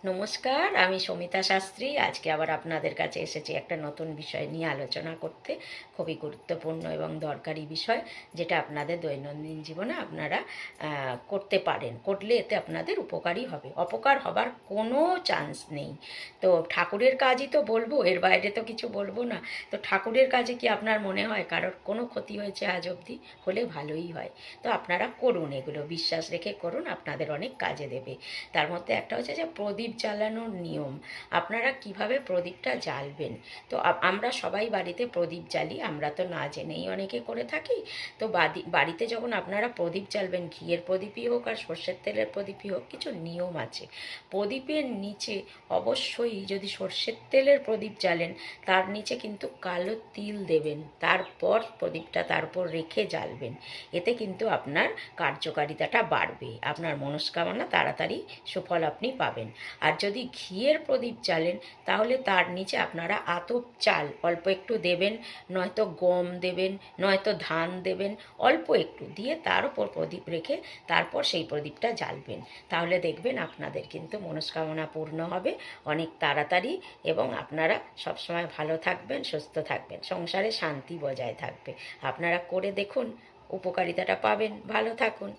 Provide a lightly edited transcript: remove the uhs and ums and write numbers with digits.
নমস্কার, আমি সমিতা শাস্ত্রী। আজকে আবার আপনাদের কাছে এসেছি একটা নতুন বিষয় নিয়ে আলোচনা করতে। খুবই গুরুত্বপূর্ণ এবং দরকারি বিষয়, যেটা আপনাদের দৈনন্দিন জীবনে আপনারা করতে পারেন। করলে এতে আপনাদের উপকারই হবে, অপকার হবার কোনো চান্স নেই। তো ঠাকুরের কাজই তো বলবো, এর বাইরে তো কিছু বলবো না। তো ঠাকুরের কাজে কি আপনার মনে হয় কারোর কোনো ক্ষতি হয়েছে আজ অবধি? হলে ভালোই হয়। তো আপনারা করুন, এগুলো বিশ্বাস রেখে করুন, আপনাদের অনেক কাজে দেবে। তার মধ্যে একটা হচ্ছে যে প্রদীপ জ্বালানোর নিয়ম। আপনারা কিভাবে প্রদীপটা জ্বালবেন। তো আমরা সবাই বাড়িতে প্রদীপ জ্বালি, আমরা তো না জেনেই অনেকে করে থাকি। তো বাড়িতে যখন আপনারা প্রদীপ জ্বালবেন, ঘিয়ের প্রদীপই হোক আর সর্ষের তেলের প্রদীপই হোক, কিছু নিয়ম আছে। প্রদীপের নিচে অবশ্যই, যদি সর্ষের তেলের প্রদীপ জ্বালেন, তার নিচে কিন্তু কালো তিল দেবেন, তারপর প্রদীপটা তার উপর রেখে জ্বালবেন। এতে কিন্তু আপনার কার্যকারিতাটা বাড়বে, আপনার মনস্কামনা তাড়াতাড়ি সুফল আপনি পাবেন। আর যদি ঘিয়ের প্রদীপ জ্বালেন, তাহলে তার নিচে আপনারা আতপ চাল অল্প একটু দেবেন, নয়তো গম দেবেন, নয়তো ধান দেবেন, অল্প একটু দিয়ে তার উপর প্রদীপ রেখে তারপর সেই প্রদীপটা জ্বালবেন। তাহলে দেখবেন আপনাদের কিন্তু মনস্কামনা পূর্ণ হবে অনেক তাড়াতাড়ি, এবং আপনারা সবসময় ভালো থাকবেন, সুস্থ থাকবেন, সংসারে শান্তি বজায় থাকবে। আপনারা করে দেখুন, উপকারিতাটা পাবেন। ভালো থাকুন।